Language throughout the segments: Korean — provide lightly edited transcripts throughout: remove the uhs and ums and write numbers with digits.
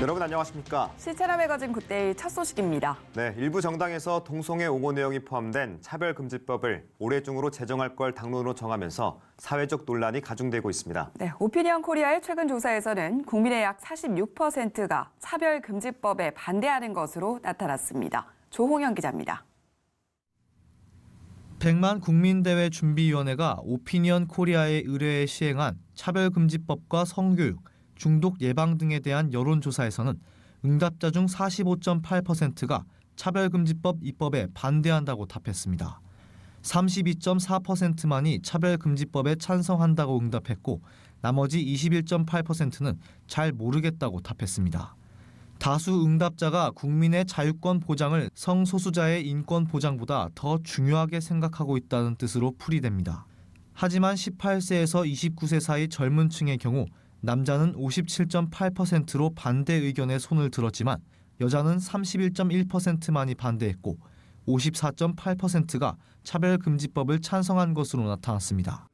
여러분 안녕하십니까? 실체나 매거진 굿데이 첫 소식입니다. 네, 일부 정당에서 동성애 옹호 내용이 포함된 차별금지법을 올해 중으로 제정할 걸 당론으로 정하면서 사회적 논란이 가중되고 있습니다. 네, 오피니언 코리아의 최근 조사에서는 국민의 약 46%가 차별금지법에 반대하는 것으로 나타났습니다. 조홍현 기자입니다. 100만 국민대회 준비위원회가 오피니언 코리아의 의뢰에 시행한 차별금지법과 성교육, 중독 예방 등에 대한 여론조사에서는 응답자 중 45.8%가 차별금지법 입법에 반대한다고 답했습니다. 32.4%만이 차별금지법에 찬성한다고 응답했고 나머지 21.8%는 잘 모르겠다고 답했습니다. 다수 응답자가 국민의 자유권 보장을 성소수자의 인권 보장보다 더 중요하게 생각하고 있다는 뜻으로 풀이됩니다. 하지만 18세에서 29세 사이 젊은 층의 경우 남자는 57.8%로 반대 의견에 손을 들었지만 여자는 31.1%만이 반대했고 54.8%가 차별금지법을 찬성한 것으로 나타났습니다.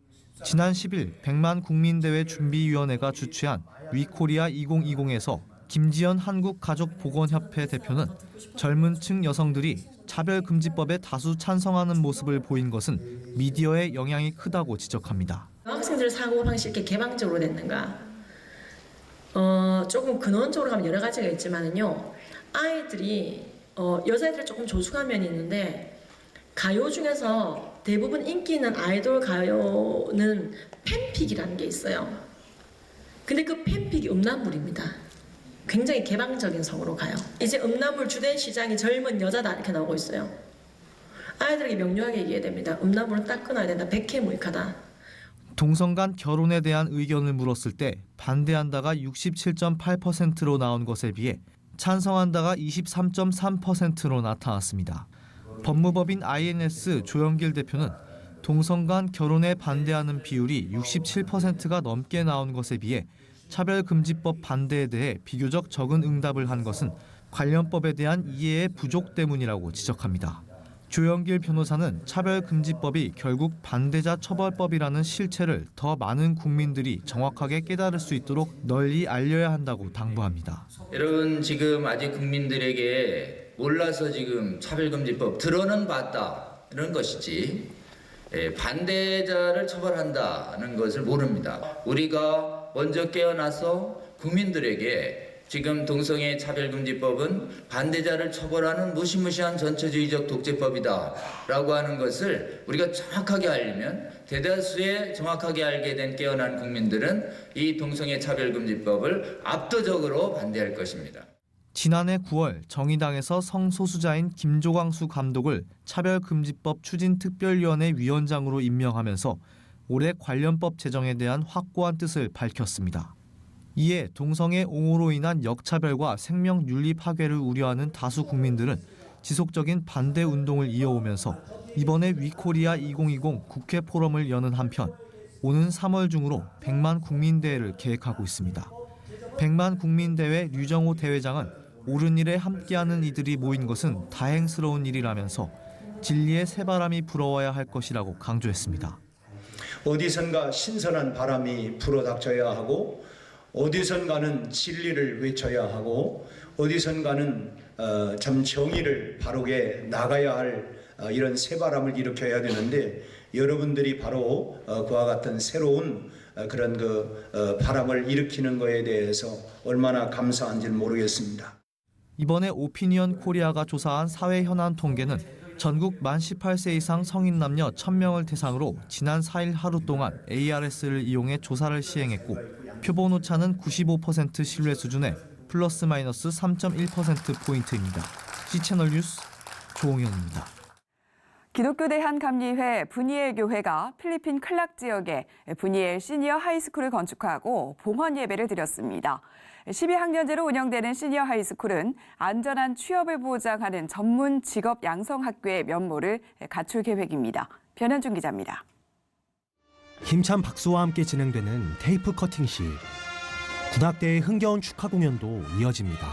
지난 10일 100만 국민대회 준비위원회가 주최한 위코리아 2020에서 김지연 한국가족보건협회 대표는 젊은 층 여성들이 차별금지법에 다수 찬성하는 모습을 보인 것은 미디어의 영향이 크다고 지적합니다. 학생들 사고방식이 이렇게 개방적으로 됐는가? 조금 근원적으로 가면 여러 가지가 있지만요. 아이들이 여자애들이 조금 조숙한 면이 있는데 가요 중에서 대부분 인기 있는 아이돌 가요는 팬픽이라는 게 있어요. 근데 그 팬픽이 음란물입니다. 굉장히 개방적인 성으로 가요. 이제 음란물 주된 시장이 젊은 여자다 이렇게 나오고 있어요. 아이들에게 명료하게 얘기해야 됩니다. 음란물은 딱 끊어야 된다. 백해무익하다. 동성 간 결혼에 대한 의견을 물었을 때 반대한다가 67.8%로 나온 것에 비해 찬성한다가 23.3%로 나타났습니다. 법무법인 INS 조영길 대표는 동성 간 결혼에 반대하는 비율이 67%가 넘게 나온 것에 비해 차별금지법 반대에 대해 비교적 적은 응답을 한 것은 관련 법에 대한 이해의 부족 때문이라고 지적합니다. 조영길 변호사는 차별금지법이 결국 반대자 처벌법이라는 실체를 더 많은 국민들이 정확하게 깨달을 수 있도록 널리 알려야 한다고 당부합니다. 여러분 지금 아직 국민들에게 몰라서 지금 차별금지법 들어는 봤다 이런 것이지 반대자를 처벌한다는 것을 모릅니다. 우리가 먼저 깨어나서 국민들에게 지금 동성애 차별금지법은 반대자를 처벌하는 무시무시한 전체주의적 독재법이다 라고 하는 것을 우리가 정확하게 알리면 대다수의 정확하게 알게 된 깨어난 국민들은 이 동성애 차별금지법을 압도적으로 반대할 것입니다. 지난해 9월 정의당에서 성소수자인 김조광수 감독을 차별금지법 추진특별위원회 위원장으로 임명하면서 올해 관련법 제정에 대한 확고한 뜻을 밝혔습니다. 이에 동성애 옹호로 인한 역차별과 생명윤리 파괴를 우려하는 다수 국민들은 지속적인 반대 운동을 이어오면서 이번에 위코리아 2020 국회 포럼을 여는 한편 오는 3월 중으로 100만 국민대회를 계획하고 있습니다. 100만 국민대회 류정호 대회장은 옳은 일에 함께하는 이들이 모인 것은 다행스러운 일이라면서 진리의 새바람이 불어와야 할 것이라고 강조했습니다. 어디선가 신선한 바람이 불어닥쳐야 하고 어디선가는 진리를 외쳐야 하고 어디선가는 참 정의를 바르게 나가야 할 이런 새바람을 일으켜야 되는데 여러분들이 바로 그와 같은 새로운 그런 바람을 일으키는 것에 대해서 얼마나 감사한지는 모르겠습니다. 이번에 오피니언 코리아가 조사한 사회 현안 통계는 전국 만 18세 이상 성인 남녀 1000명을 대상으로 지난 4일 하루 동안 ARS를 이용해 조사를 시행했고 표본 오차는 95% 신뢰 수준의 플러스 마이너스 3.1%포인트입니다. C채널 뉴스 조홍현입니다. 기독교 대한감리회 분이엘 교회가 필리핀 클락 지역에 분이엘 시니어 하이스쿨을 건축하고 봉헌 예배를 드렸습니다. 12학년제로 운영되는 시니어 하이스쿨은 안전한 취업을 보장하는 전문 직업 양성 학교의 면모를 갖출 계획입니다. 변현준 기자입니다. 힘찬 박수와 함께 진행되는 테이프 커팅 시 군악대의 흥겨운 축하 공연도 이어집니다.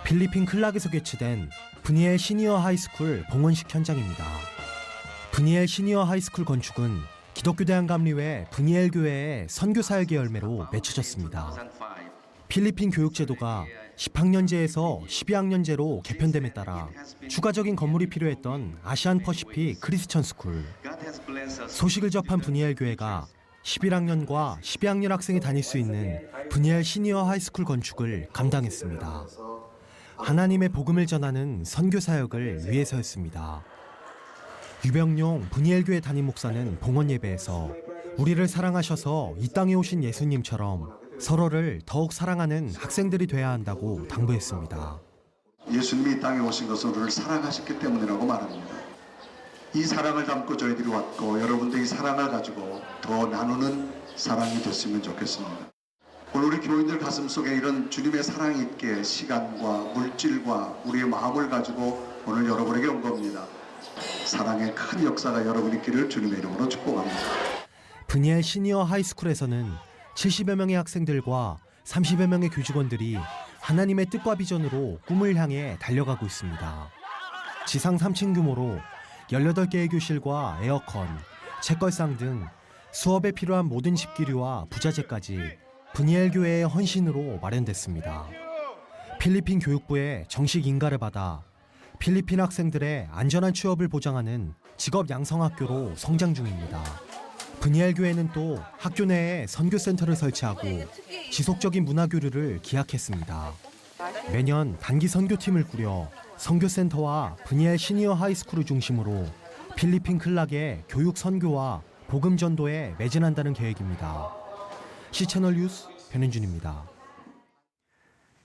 필리핀 클락에서 개최된 분이엘 시니어 하이스쿨 봉헌식 현장입니다. 분이엘 시니어 하이스쿨 건축은 기독교 대한감리회 분이엘 교회의 선교사역의 열매로 맺혀졌습니다. 필리핀 교육 제도가 10학년제에서 12학년제로 개편됨에 따라 추가적인 건물이 필요했던 아시안 퍼시픽 크리스천 스쿨. 소식을 접한 브니엘 교회가 11학년과 12학년 학생이 다닐 수 있는 브니엘 시니어 하이스쿨 건축을 감당했습니다. 하나님의 복음을 전하는 선교 사역을 위해서였습니다. 유병용 브니엘 교회 담임 목사는 봉헌 예배에서 우리를 사랑하셔서 이 땅에 오신 예수님처럼 서로를 더욱 사랑하는 학생들이 돼야 한다고 당부했습니다. 예수님이 이 땅에 오신 것은 우리를 사랑하셨기 때문이라고 말합니다. 이 사랑을 담고 저희들이 왔고 여러분들이 이 사랑을 가지고 더 나누는 사랑이 됐으면 좋겠습니다. 오늘 우리 교인들 가슴 속에 이런 주님의 사랑이 있게 시간과 물질과 우리의 마음을 가지고 오늘 여러분에게 온 겁니다. 사랑의 큰 역사가 여러분 있기를 주님의 이름으로 축복합니다. 브니엘 시니어 하이스쿨에서는 70여 명의 학생들과 30여 명의 교직원들이 하나님의 뜻과 비전으로 꿈을 향해 달려가고 있습니다. 지상 3층 규모로 18개의 교실과 에어컨, 책걸상 등 수업에 필요한 모든 집기류와 부자재까지 브니엘 교회의 헌신으로 마련됐습니다. 필리핀 교육부의 정식 인가를 받아 필리핀 학생들의 안전한 취업을 보장하는 직업 양성학교로 성장 중입니다. 브니엘 교회는 또 학교 내에 선교센터를 설치하고 지속적인 문화교류를 기약했습니다. 매년 단기 선교팀을 꾸려 선교센터와 브니엘 시니어 하이스쿨을 중심으로 필리핀 클락의 교육 선교와 복음 전도에 매진한다는 계획입니다. C채널 뉴스 변현준입니다.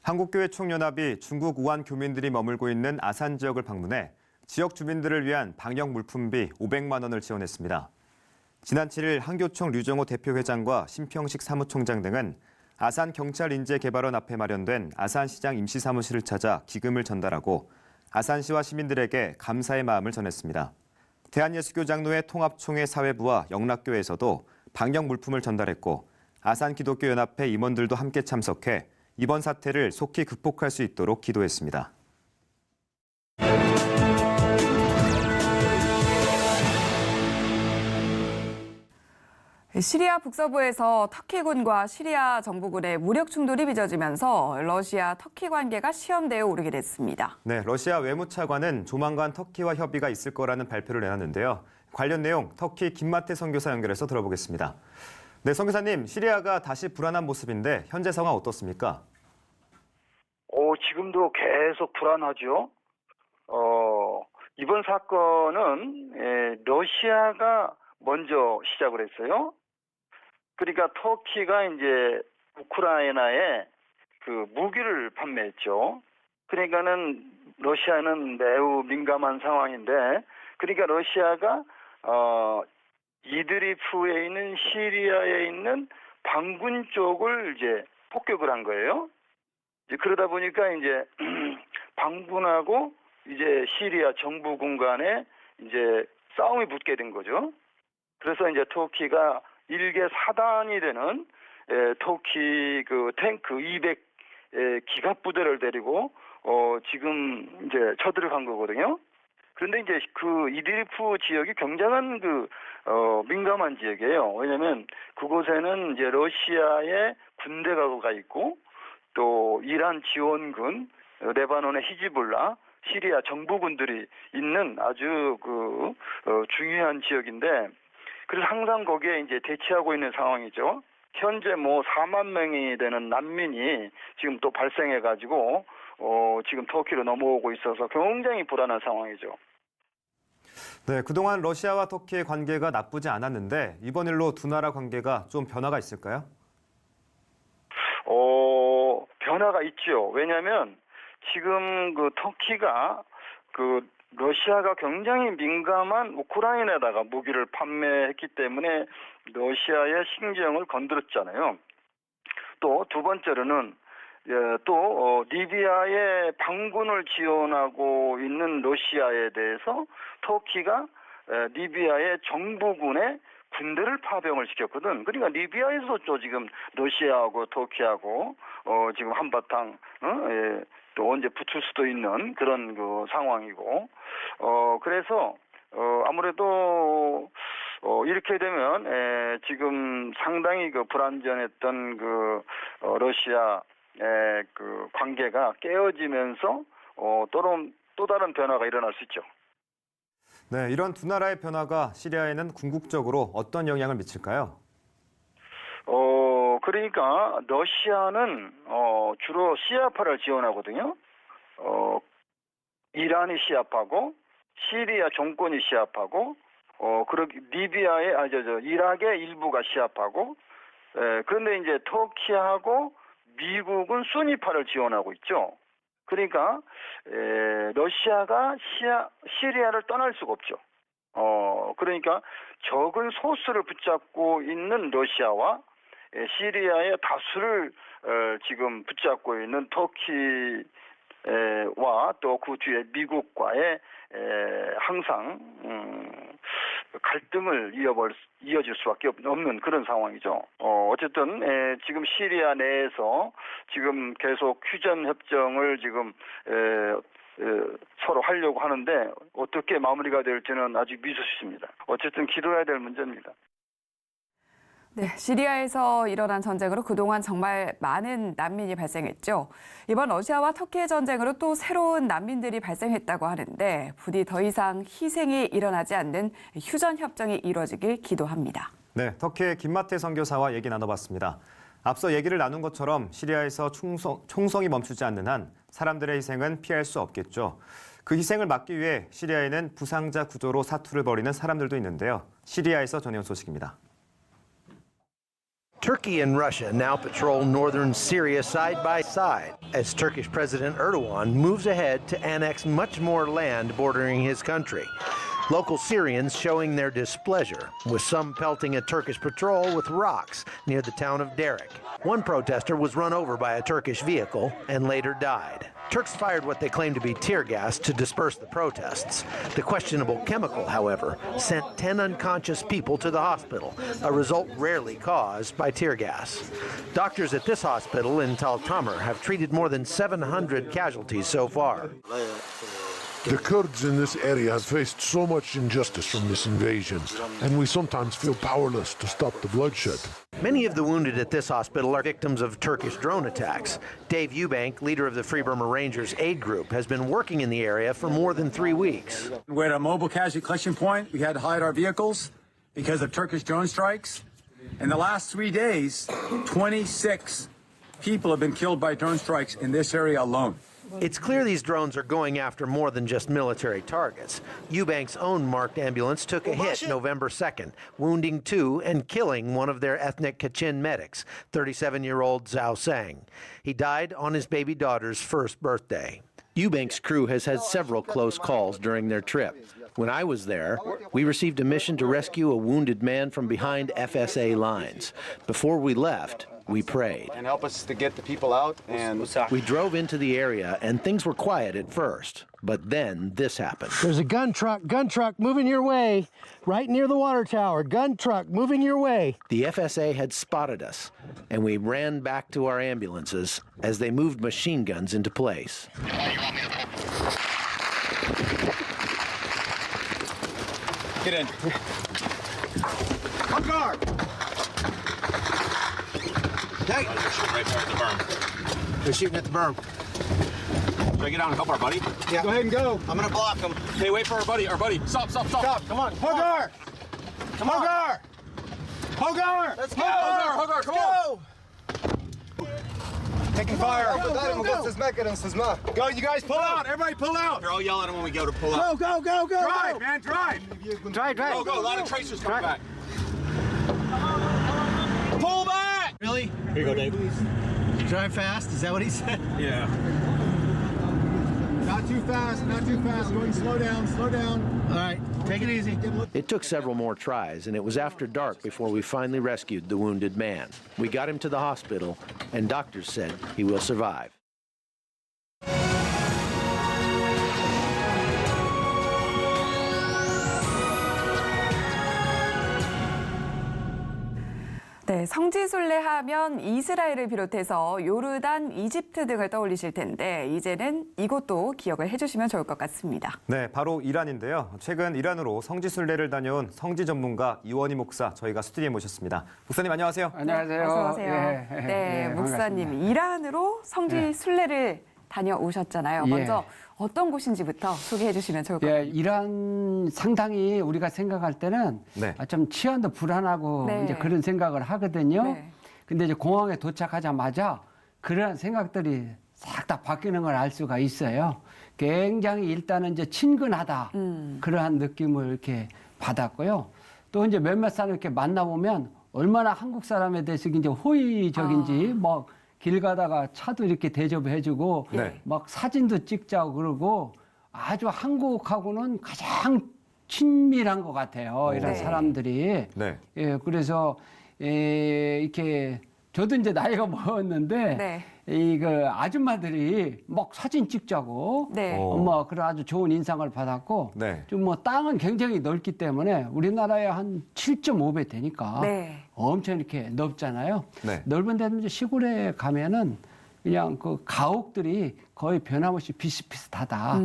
한국교회 총연합이 중국 우한 교민들이 머물고 있는 아산 지역을 방문해 지역 주민들을 위한 방역 물품비 500만 원을 지원했습니다. 지난 7일 한교총 류정호 대표회장과 심평식 사무총장 등은 아산 경찰인재개발원 앞에 마련된 아산시장 임시사무실을 찾아 기금을 전달하고 아산시와 시민들에게 감사의 마음을 전했습니다. 대한예수교장로회 통합총회 사회부와 영락교회에서도 방역 물품을 전달했고 아산기독교연합회 임원들도 함께 참석해 이번 사태를 속히 극복할 수 있도록 기도했습니다. 시리아 북서부에서 터키군과 시리아 정부군의 무력 충돌이 빚어지면서 러시아 터키 관계가 시험대에 오르게 됐습니다. 네, 러시아 외무차관은 조만간 터키와 협의가 있을 거라는 발표를 내놨는데요. 관련 내용 터키 김마태 선교사 연결해서 들어보겠습니다. 네, 선교사님, 시리아가 다시 불안한 모습인데 현재 상황 어떻습니까? 지금도 계속 불안하죠. 이번 사건은 러시아가 먼저 시작을 했어요. 그러니까 터키가 이제 우크라이나에 그 무기를 판매했죠. 그러니까는 러시아는 매우 민감한 상황인데, 그러니까 러시아가 이드리프에 있는 시리아에 있는 반군 쪽을 이제 폭격을 한 거예요. 이제 그러다 보니까 이제 반군하고 이제 시리아 정부군 간에 이제 싸움이 붙게 된 거죠. 그래서 이제 터키가 일개 사단이 되는 터키 그 탱크 200 기갑 부대를 데리고 지금 이제 쳐들어간 거거든요. 그런데 이제 그 이드리프 지역이 굉장한 민감한 지역이에요. 왜냐면 그곳에는 이제 러시아의 군대가 가 있고 또 이란 지원군, 레바논의 히즈볼라, 시리아 정부군들이 있는 아주 중요한 지역인데, 그래서 항상 거기에 이제 대치하고 있는 상황이죠. 현재 4만 명이 되는 난민이 지금 또 발생해가지고 지금 터키로 넘어오고 있어서 굉장히 불안한 상황이죠. 네, 그동안 러시아와 터키의 관계가 나쁘지 않았는데 이번 일로 두 나라 관계가 좀 변화가 있을까요? 변화가 있죠. 왜냐하면 지금 터키가 러시아가 굉장히 민감한 우크라이나에다가 무기를 판매했기 때문에 러시아의 신경을 건드렸잖아요. 또 두 번째로는 리비아에 반군을 지원하고 있는 러시아에 대해서 터키가 리비아의 정부군의 군대를 파병을 시켰거든. 그러니까 리비아에서 또 지금 러시아하고 터키하고 지금 한바탕 또 언제 붙을 수도 있는 그런 상황이고, 그래서 아무래도 이렇게 되면 지금 상당히 불안정했던 러시아 그 관계가 깨어지면서 또 다른 변화가 일어날 수 있죠. 네, 이런 두 나라의 변화가 시리아에는 궁극적으로 어떤 영향을 미칠까요? 그러니까 러시아는 주로 시아파를 지원하거든요. 이란이 시아파고 시리아 정권이 시아파고 이락의 일부가 시아파고 그런데 이제 터키하고 미국은 수니파를 지원하고 있죠. 그러니까 러시아가 시리아를 떠날 수가 없죠. 그러니까 적은 소수를 붙잡고 있는 러시아와 시리아의 다수를 지금 붙잡고 있는 터키와 또 그 뒤에 미국과의 항상 갈등을 이어질 수밖에 없는 그런 상황이죠. 어쨌든 지금 시리아 내에서 지금 계속 휴전 협정을 지금 서로 하려고 하는데 어떻게 마무리가 될지는 아직 미지수입니다. 어쨌든 기도해야 될 문제입니다. 네, 시리아에서 일어난 전쟁으로 그동안 정말 많은 난민이 발생했죠. 이번 러시아와 터키의 전쟁으로 또 새로운 난민들이 발생했다고 하는데 부디 더 이상 희생이 일어나지 않는 휴전 협정이 이루어지길 기도합니다. 네, 터키의 김마태 선교사와 얘기 나눠봤습니다. 앞서 얘기를 나눈 것처럼 시리아에서 총성이 멈추지 않는 한 사람들의 희생은 피할 수 없겠죠. 그 희생을 막기 위해 시리아에는 부상자 구조로 사투를 벌이는 사람들도 있는데요. 시리아에서 전해온 소식입니다. Turkey and Russia now patrol northern Syria side by side as Turkish President Erdogan moves ahead to annex much more land bordering his country. Local Syrians showing their displeasure, with some pelting a Turkish patrol with rocks near the town of Derek. One protester was run over by a Turkish vehicle and later died. Turks fired what they claimed to be tear gas to disperse the protests. The questionable chemical, however, sent 10 unconscious people to the hospital, a result rarely caused by tear gas. Doctors at this hospital in Tal Tamr have treated more than 700 casualties so far. The Kurds in this area have faced so much injustice from this invasion, and we sometimes feel powerless to stop the bloodshed. Many of the wounded at this hospital are victims of Turkish drone attacks. Dave Eubank, leader of the Free Burma Rangers aid group, has been working in the area for more than 3 weeks. We're at a mobile casualty collection point. We had to hide our vehicles because of Turkish drone strikes. In the last 3 days, 26 people have been killed by drone strikes in this area alone. It's clear these drones are going after more than just military targets. Eubank's own marked ambulance took a hit November 2nd, wounding 2 and killing one of their ethnic Kachin medics, 37-year-old Zhao Sang. He died on his baby daughter's first birthday. Eubank's crew has had several close calls during their trip. When I was there, we received a mission to rescue a wounded man from behind FSA lines. Before we left, we prayed. And help us to get the people out. And we drove into the area and things were quiet at first, but then this happened. There's a gun truck moving your way, right near the water tower. Gun truck moving your way. The FSA had spotted us, and we ran back to our ambulances as they moved machine guns into place. Get in. On guard. right there at the berm. They're shooting at the berm. Should I get down and help our buddy? Yeah. Go ahead and go. I'm gonna block them. Hey, wait for our buddy. Our buddy. Stop. Come on. Hogar! Come on. Hogar! Let's go. Hogar, come on. Taking fire. Go, you guys pull out. Everybody pull out. Here, I'll yell at him when we go to pull out. Go. Drive, man, drive. Drive. Go. A lot of tracers coming back. Pull back. Really? Here you go, Dave. Drive fast. Is that what he said? Yeah. Not too fast. Going slow down. All right, take it easy. It took several more tries, and it was after dark before we finally rescued the wounded man. We got him to the hospital, and doctors said he will survive. 네, 성지순례 하면 이스라엘을 비롯해서 요르단, 이집트 등을 떠올리실 텐데 이제는 이곳도 기억을 해주시면 좋을 것 같습니다. 네, 바로 이란인데요. 최근 이란으로 성지순례를 다녀온 성지 전문가 이원희 목사 저희가 스튜디오에 모셨습니다. 목사님 안녕하세요. 안녕하세요. 어서 오세요. 예, 네, 목사님 반갑습니다. 이란으로 성지순례를 다녀오셨잖아요. 예. 먼저 어떤 곳인지부터 소개해 주시면 좋을 것 예, 같아요. 이란 상당히 우리가 생각할 때는 네. 좀 치안도 불안하고 네. 이제 그런 생각을 하거든요. 네. 근데 이제 공항에 도착하자마자 그런 생각들이 싹 다 바뀌는 걸 알 수가 있어요. 굉장히 일단은 이제 친근하다. 그러한 느낌을 이렇게 받았고요. 또 이제 몇몇 사람 이렇게 만나보면 얼마나 한국 사람에 대해서 이제 호의적인지 뭐 길 가다가 차도 이렇게 대접해주고 네. 막 사진도 찍자고 그러고 아주 한국하고는 가장 친밀한 것 같아요. 이런 네. 사람들이. 네. 예, 그래서 이렇게 저도 이제 나이가 먹었는데 네. 그 아줌마들이 막 사진 찍자고 네. 뭐 그런 아주 좋은 인상을 받았고 네. 좀 뭐 땅은 굉장히 넓기 때문에 우리나라에 한 7.5배 되니까 네. 엄청 이렇게 넓잖아요. 네. 넓은 데는 이제 시골에 가면은 그냥 그 가옥들이 거의 변함없이 비슷비슷하다.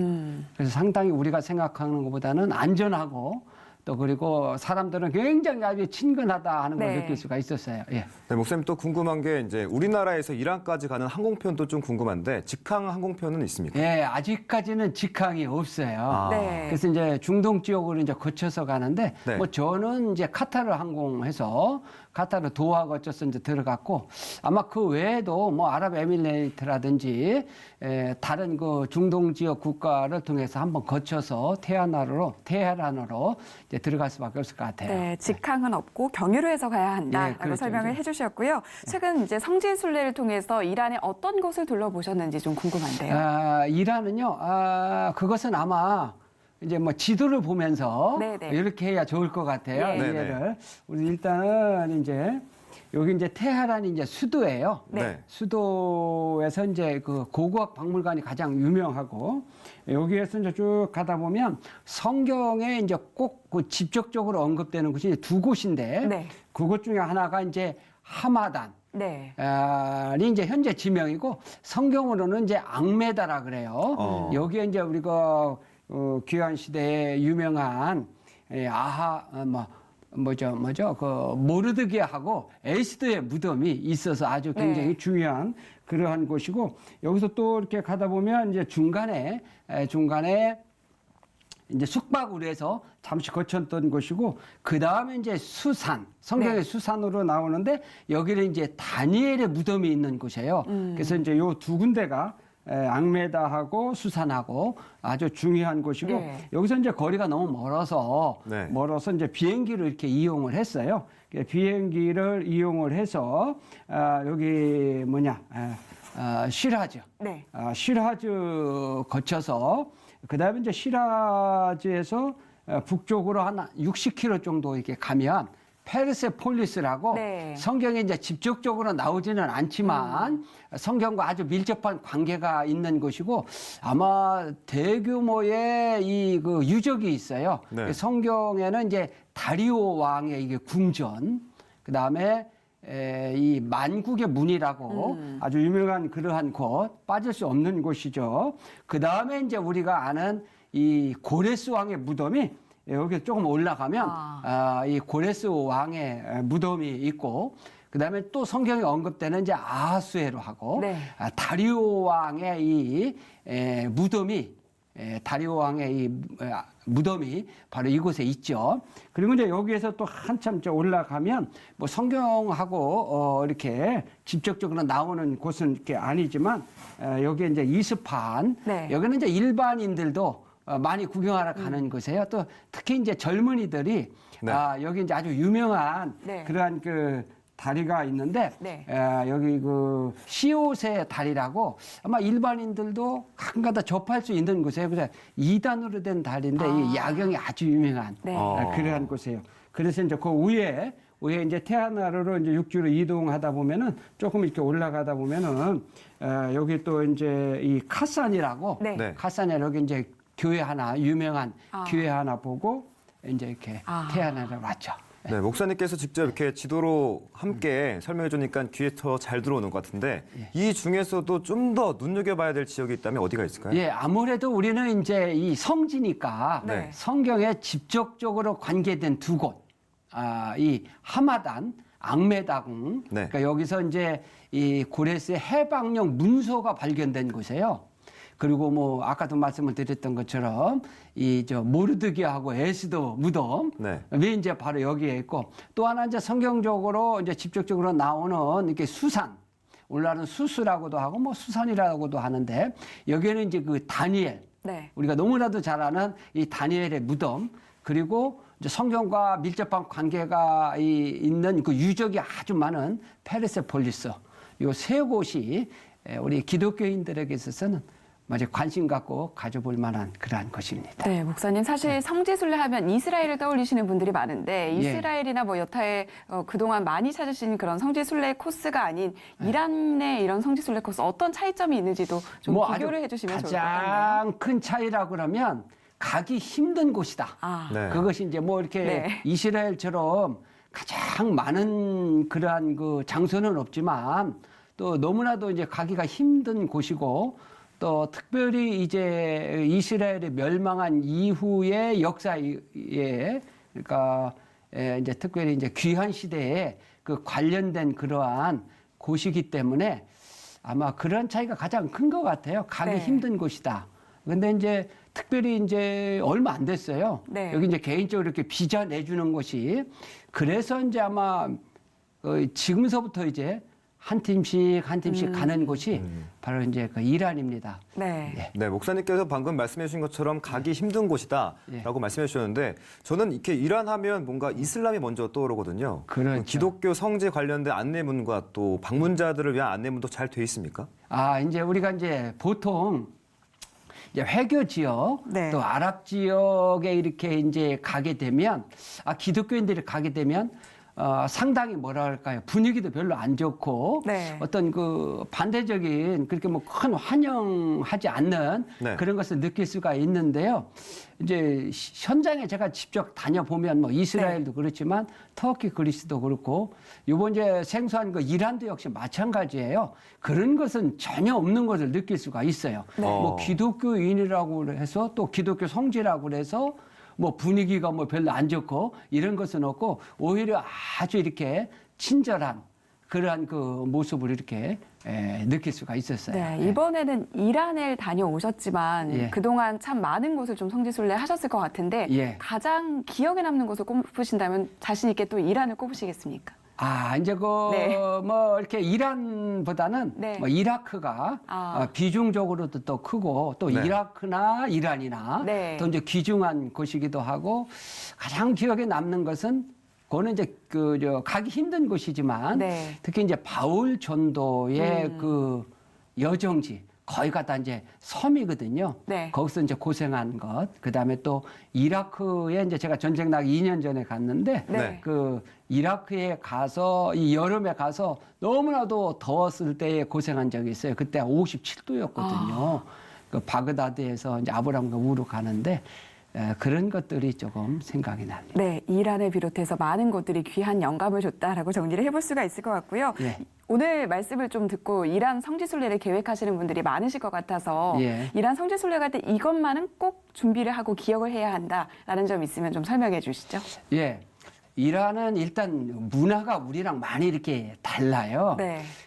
그래서 상당히 우리가 생각하는 것보다는 안전하고 또 그리고 사람들은 굉장히 아주 친근하다 하는 걸 네. 느낄 수가 있었어요. 예. 네, 목사님 또 궁금한 게 이제 우리나라에서 이란까지 가는 항공편도 좀 궁금한데 직항 항공편은 있습니까? 예, 아직까지는 직항이 없어요. 네. 그래서 이제 중동 지역으로 이제 거쳐서 가는데 네. 뭐 저는 이제 카타르 항공해서 카타르 도하 거쳐서 이제 들어갔고 아마 그 외에도 뭐 아랍에미레이트라든지 다른 그 중동 지역 국가를 통해서 한번 거쳐서 테헤란으로 이제 들어갈 수밖에 없을 것 같아요. 네, 직항은 없고 경유로 해서 가야 한다라고 예, 그렇죠. 설명을 해주셨고요. 최근 이제 성지순례를 통해서 이란의 어떤 곳을 둘러보셨는지 좀 궁금한데요. 이란은요, 그것은 아마 이제 뭐 지도를 보면서 네네. 이렇게 해야 좋을 것 같아요. 예. 이해를. 우리 일단은 이제 여기 이제 테헤란이 이제 수도예요. 네. 수도에서 이제 그 고고학 박물관이 가장 유명하고 여기에서 이제 쭉 가다 보면 성경에 이제 꼭 그 직접적으로 언급되는 곳이 두 곳인데 네. 그곳 중에 하나가 이제 하마단. 네. 이 이제 현재 지명이고 성경으로는 이제 앙메다라 그래요. 여기에 이제 우리가 귀한 시대에 유명한 그 모르드게하고 에스더의 무덤이 있어서 아주 굉장히 네. 중요한 그러한 곳이고 여기서 또 이렇게 가다 보면 이제 중간에 이제 숙박을 해서 잠시 거쳤던 곳이고 그 다음에 이제 수산 성경의 네. 수산으로 나오는데 여기는 이제 다니엘의 무덤이 있는 곳이에요. 그래서 이제 요 두 군데가 앙메다하고 수산하고 아주 중요한 곳이고 네. 여기서 이제 거리가 너무 멀어서 네. 이제 비행기를 이렇게 이용을 했어요. 비행기를 이용을 해서 여기 시라즈. 네. 시라즈 거쳐서 그다음에 이제 시라즈에서 북쪽으로 한 60km 정도 이렇게 가면 페르세폴리스라고 네. 성경에 이제 직접적으로 나오지는 않지만 성경과 아주 밀접한 관계가 있는 곳이고 아마 대규모의 이 그 유적이 있어요. 네. 성경에는 이제 다리오 왕의 이게 궁전, 그 다음에 이 만국의 문이라고 아주 유명한 그러한 곳, 빠질 수 없는 곳이죠. 그 다음에 이제 우리가 아는 이 고레스 왕의 무덤이 여기 조금 올라가면 이 고레스 왕의 무덤이 있고 그다음에 또 성경에 언급되는 이제 아하수에로 하고 네. 다리오 왕의 이 무덤이 다리오 왕의 이 무덤이 바로 이곳에 있죠. 그리고 이제 여기에서 또 한참 올라가면 뭐 성경하고 이렇게 직접적으로 나오는 곳은 이렇게 아니지만 여기 이제 이스파한 네. 여기는 이제 일반인들도 많이 구경하러 가는 곳이에요. 또 특히 이제 젊은이들이 네. 여기 이제 아주 유명한 네. 그러한 그 다리가 있는데 네. 여기 그 시옷의 다리라고 아마 일반인들도 가끔가다 접할 수 있는 곳이에요. 그래서 2단으로 된 다리인데 이 야경이 아주 유명한 네. 그러한 곳이에요. 그래서 이제 그 위에 이제 테헤란으로 이제 육지로 이동하다 보면은 조금 이렇게 올라가다 보면은 여기 또 이제 이 카산이라고 네. 네. 카산에 여기 이제 교회 하나 유명한 교회 하나 보고 이제 이렇게 테헤란에 왔죠. 네, 목사님께서 직접 이렇게 지도로 함께 설명해 주니까 귀에 더 잘 들어오는 것 같은데 이 중에서도 좀 더 눈여겨봐야 될 지역이 있다면 어디가 있을까요? 예, 아무래도 우리는 이제 이 성지니까 네. 성경에 직접적으로 관계된 두 곳, 이 하마단, 앙메다궁, 네. 그러니까 여기서 이제 이 고레스의 해방용 문서가 발견된 곳이에요. 그리고 뭐 아까도 말씀을 드렸던 것처럼 이 저 모르드게하고 에스더 무덤, 네. 왜 이제 바로 여기에 있고 또 하나 이제 성경적으로 이제 직접적으로 나오는 이렇게 수산. 오늘날은 수수라고도 하고 뭐 수산이라고도 하는데 여기에는 이제 그 다니엘, 네. 우리가 너무나도 잘 아는 이 다니엘의 무덤, 그리고 이제 성경과 밀접한 관계가 있는 그 유적이 아주 많은 페르세폴리스, 이 세 곳이 우리 기독교인들에게 있어서는 아주 관심 갖고 가져볼 만한 그러한 것입니다. 네, 목사님 사실 성지순례 하면 이스라엘을 떠올리시는 분들이 많은데 이스라엘이나 뭐 여타의 그동안 많이 찾으신 그런 성지순례 코스가 아닌 이란의 이런 성지순례 코스 어떤 차이점이 있는지도 좀 뭐 비교를 해주시면 좋을 것 같네요. 가장 큰 차이라고 그러면 가기 힘든 곳이다. 네. 그것이 이제 뭐 이렇게 네. 이스라엘처럼 가장 많은 그러한 그 장소는 없지만 또 너무나도 이제 가기가 힘든 곳이고 또 특별히 이제 이스라엘이 멸망한 이후의 역사에 그러니까 이제 특별히 이제 귀한 시대에 그 관련된 그러한 곳이기 때문에 아마 그런 차이가 가장 큰 것 같아요. 가기 네. 힘든 곳이다. 근데 이제 특별히 이제 얼마 안 됐어요. 네. 여기 이제 개인적으로 이렇게 비자 내주는 것이 그래서 이제 아마 지금서부터 이제 한 팀씩 가는 곳이 바로 이제 그 이란입니다. 네. 네, 목사님께서 방금 말씀해 주신 것처럼 가기 힘든 곳이다라고 말씀해 주셨는데 저는 이렇게 이란 하면 뭔가 이슬람이 먼저 떠오르거든요. 그렇죠. 기독교 성지 관련된 안내문과 또 방문자들을 위한 안내문도 잘 돼 있습니까? 이제 우리가 이제 보통 이제 회교 지역 네. 또 아랍 지역에 이렇게 이제 가게 되면 기독교인들이 가게 되면 상당히 뭐라 할까요? 분위기도 별로 안 좋고 네. 어떤 그 반대적인 그렇게 뭐 큰 환영하지 않는 네. 그런 것을 느낄 수가 있는데요. 이제 현장에 제가 직접 다녀보면 뭐 이스라엘도 그렇지만 터키 그리스도 그렇고 이번 이제 생소한 그 이란도 역시 마찬가지예요. 그런 것은 전혀 없는 것을 느낄 수가 있어요. 뭐 기독교인이라고 해서 또 기독교 성지라고 해서 뭐 분위기가 뭐 별로 안 좋고 이런 것은 없고 오히려 아주 이렇게 친절한 그러한 그 모습을 이렇게 느낄 수가 있었어요. 네, 이번에는 이란을 다녀오셨지만 그동안 참 많은 곳을 좀 성지순례 하셨을 것 같은데 가장 기억에 남는 곳을 꼽으신다면 자신 있게 또 이란을 꼽으시겠습니까? 이제 뭐 이렇게 이란보다는 뭐 이라크가 비중적으로도 또 크고 또 이라크나 이란이나 또 이제 귀중한 곳이기도 하고 가장 기억에 남는 것은 그거는 이제 가기 힘든 곳이지만 특히 이제 바울 전도의 그 여정지 거기가 다 이제 섬이거든요. 거기서 이제 고생한 것. 그다음에 또 이라크에 이제 제가 전쟁 나기 2년 전에 갔는데 그 이라크에 가서 이 여름에 가서 너무나도 더웠을 때에 고생한 적이 있어요. 그때 57도였거든요. 그 바그다드에서 이제 아브람과 우르 가는데 그런 것들이 조금 생각이 납니다. 네, 이란을 비롯해서 많은 곳들이 귀한 영감을 줬다라고 정리를 해볼 수가 있을 것 같고요. 오늘 말씀을 좀 듣고 이란 성지순례를 계획하시는 분들이 많으실 것 같아서 이란 성지순례 갈 때 이것만은 꼭 준비를 하고 기억을 해야 한다라는 점 있으면 좀 설명해 주시죠. 이란은 일단 문화가 우리랑 많이 이렇게 달라요.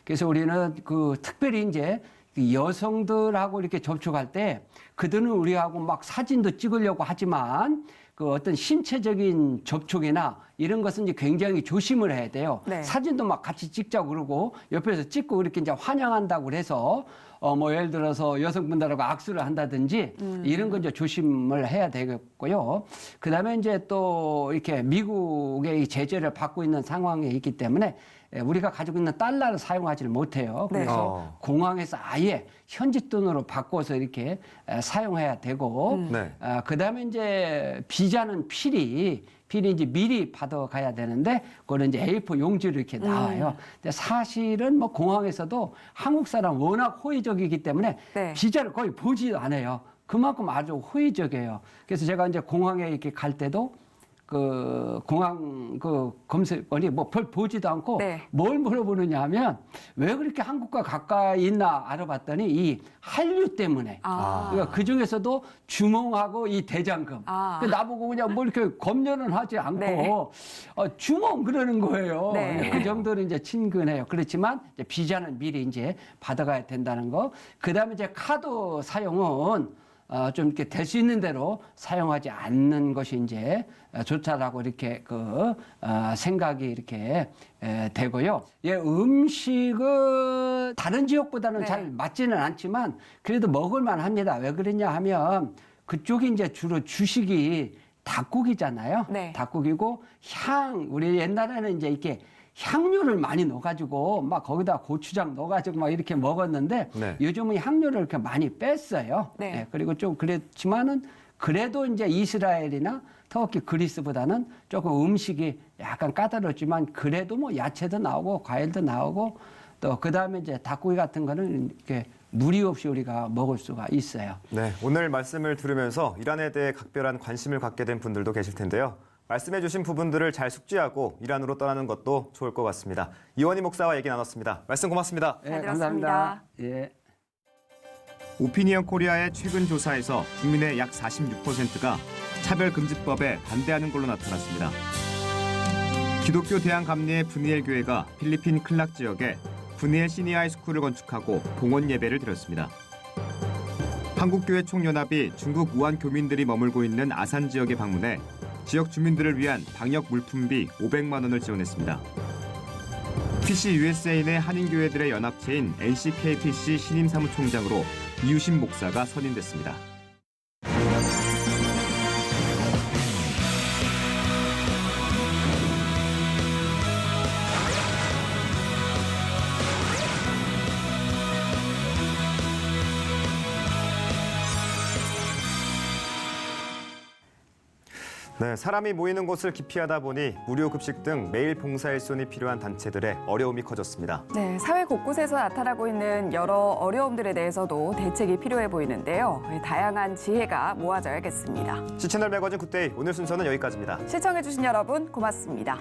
그래서 우리는 그 특별히 이제 여성들하고 이렇게 접촉할 때 그들은 우리하고 막 사진도 찍으려고 하지만 그 어떤 신체적인 접촉이나 이런 것은 이제 굉장히 조심을 해야 돼요. 사진도 막 같이 찍자고 그러고 옆에서 찍고 이렇게 이제 환영한다고 그래서 뭐 예를 들어서 여성분들하고 악수를 한다든지 이런 건 이제 조심을 해야 되겠고요. 그다음에 이제 또 이렇게 미국의 제재를 받고 있는 상황에 있기 때문에 우리가 가지고 있는 달러를 사용하지를 못해요. 그래서 공항에서 아예 현지 돈으로 바꿔서 이렇게 사용해야 되고, 그다음에 이제 비자는 필히 이제 미리 받아가야 되는데, 그거는 이제 A4 용지로 이렇게 나와요. 근데 사실은 뭐 공항에서도 한국 사람 워낙 호의적이기 때문에 비자를 거의 보지도 않아요. 그만큼 아주 호의적이에요. 그래서 제가 이제 공항에 이렇게 갈 때도 그 공항 그 검색원이 뭐 별 보지도 않고 뭘 물어보느냐 하면 왜 그렇게 한국과 가까이 있나 알아봤더니 이 한류 때문에 그러니까 그 중에서도 주몽하고 이 대장금 그 나보고 그냥 뭐 이렇게 검열은 하지 않고 주몽 그러는 거예요. 그 정도는 이제 친근해요. 그렇지만 이제 비자는 미리 이제 받아가야 된다는 거. 그다음에 이제 카드 사용은 좀 이렇게 될 수 있는 대로 사용하지 않는 것이 이제 좋다라고 이렇게 생각이 이렇게 되고요. 예, 음식은 다른 지역보다는 잘 맞지는 않지만 그래도 먹을만 합니다. 왜 그러냐 하면 그쪽이 이제 주로 주식이 닭고기잖아요. 닭고기고 우리 옛날에는 이제 이렇게 향료를 많이 넣어가지고 막 거기다 고추장 넣어가지고 막 이렇게 먹었는데 요즘은 향료를 이렇게 많이 뺐어요. 그리고 좀 그랬지만은 그래도 이제 이스라엘이나 터키 그리스보다는 조금 음식이 약간 까다롭지만 그래도 뭐 야채도 나오고 과일도 나오고 또 그다음에 이제 닭고기 같은 거는 이렇게 무리 없이 우리가 먹을 수가 있어요. 네, 오늘 말씀을 들으면서 이란에 대해 각별한 관심을 갖게 된 분들도 계실 텐데요. 말씀해 주신 부분들을 잘 숙지하고 이란으로 떠나는 것도 좋을 것 같습니다. 이원희 목사와 얘기 나눴습니다. 말씀 고맙습니다. 네, 감사합니다. 예. 오피니언 코리아의 최근 조사에서 국민의 약 46%가 차별금지법에 반대하는 걸로 나타났습니다. 기독교 대한감리의 브니엘 교회가 필리핀 클락 지역에 브니엘 시니어 하이스쿨을 건축하고 봉헌 예배를 드렸습니다. 한국교회 총연합이 중국 우한 교민들이 머물고 있는 아산 지역에 방문해 지역 주민들을 위한 방역 물품비 500만 원을 지원했습니다. PC USA 내 한인교회들의 연합체인 NCKPC 신임 사무총장으로 이유신 목사가 선임됐습니다. 네, 사람이 모이는 곳을 기피하다 보니 무료 급식 등 매일 봉사일손이 필요한 단체들의 어려움이 커졌습니다. 네, 사회 곳곳에서 나타나고 있는 여러 어려움들에 대해서도 대책이 필요해 보이는데요. 다양한 지혜가 모아져야겠습니다. 시채널 매거진 굿데이 오늘 순서는 여기까지입니다. 시청해주신 여러분 고맙습니다.